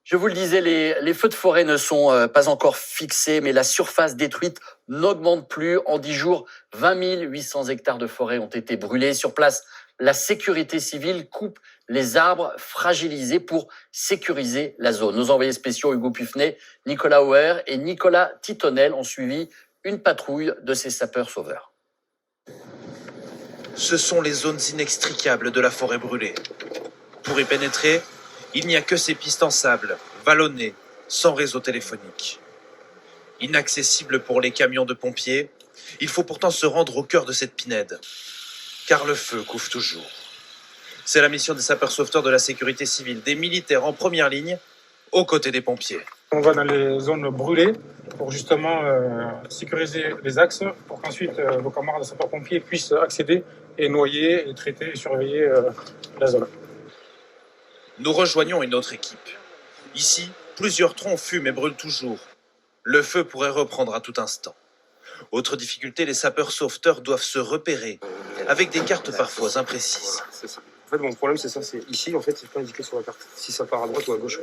Je vous le disais, les feux de forêt ne sont pas encore fixés, mais la surface détruite n'augmente plus. En 10 jours, 20 800 hectares de forêt ont été brûlés. Sur place, la sécurité civile coupe les arbres fragilisés pour sécuriser la zone. Nos envoyés spéciaux Hugo Puffnet, Nicolas Auer et Nicolas Titonnel ont suivi une patrouille de ces sapeurs-sauveurs. Ce sont les zones inextricables de la forêt brûlée. Pour y pénétrer, il n'y a que ces pistes en sable, vallonnées, sans réseau téléphonique. Inaccessible pour les camions de pompiers, il faut pourtant se rendre au cœur de cette pinède, car le feu couvre toujours. C'est la mission des sapeurs-sauveteurs de la sécurité civile, des militaires en première ligne, aux côtés des pompiers. On va dans les zones brûlées pour justement sécuriser les axes, pour qu'ensuite vos camarades de sapeurs-pompiers puissent accéder et noyer, et traiter et surveiller la zone. Nous rejoignons une autre équipe. Ici, plusieurs troncs fument et brûlent toujours. Le feu pourrait reprendre à tout instant. Autre difficulté, les sapeurs-sauveteurs doivent se repérer, avec des cartes parfois imprécises. C'est ça. En fait, mon problème, c'est ça, c'est ici, en fait, c'est pas indiqué sur la carte, si ça part à droite ou à gauche.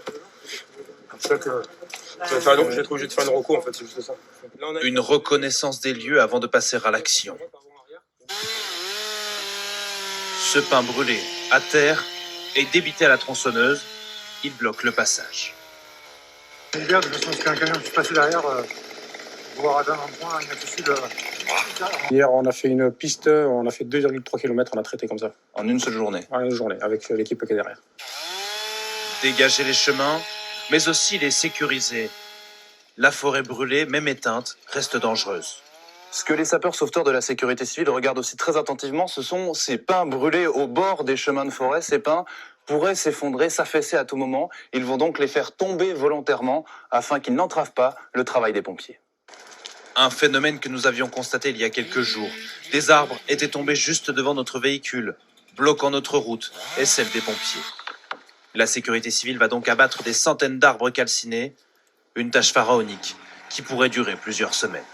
C'est ça que je vais être obligé de faire une reco, en fait, c'est juste ça. Là, Une reconnaissance des lieux avant de passer à l'action. Ce pin brûlé à terre et débité à la tronçonneuse, il bloque le passage. L'hiver, de toute façon, qu'il y a un camion qui se passait derrière, pouvoir atteindre un point inaccessible. Hier, on a fait une piste, on a fait 2,3 km, on a traité comme ça. En une seule journée. En une journée, avec l'équipe qui est derrière. Dégager les chemins, mais aussi les sécuriser. La forêt brûlée, même éteinte, reste dangereuse. Ce que les sapeurs-sauveteurs de la sécurité civile regardent aussi très attentivement, ce sont ces pins brûlés au bord des chemins de forêt. Ces pins pourraient s'effondrer, s'affaisser à tout moment. Ils vont donc les faire tomber volontairement afin qu'ils n'entravent pas le travail des pompiers. Un phénomène que nous avions constaté il y a quelques jours. Des arbres étaient tombés juste devant notre véhicule, bloquant notre route et celle des pompiers. La sécurité civile va donc abattre des centaines d'arbres calcinés, une tâche pharaonique qui pourrait durer plusieurs semaines.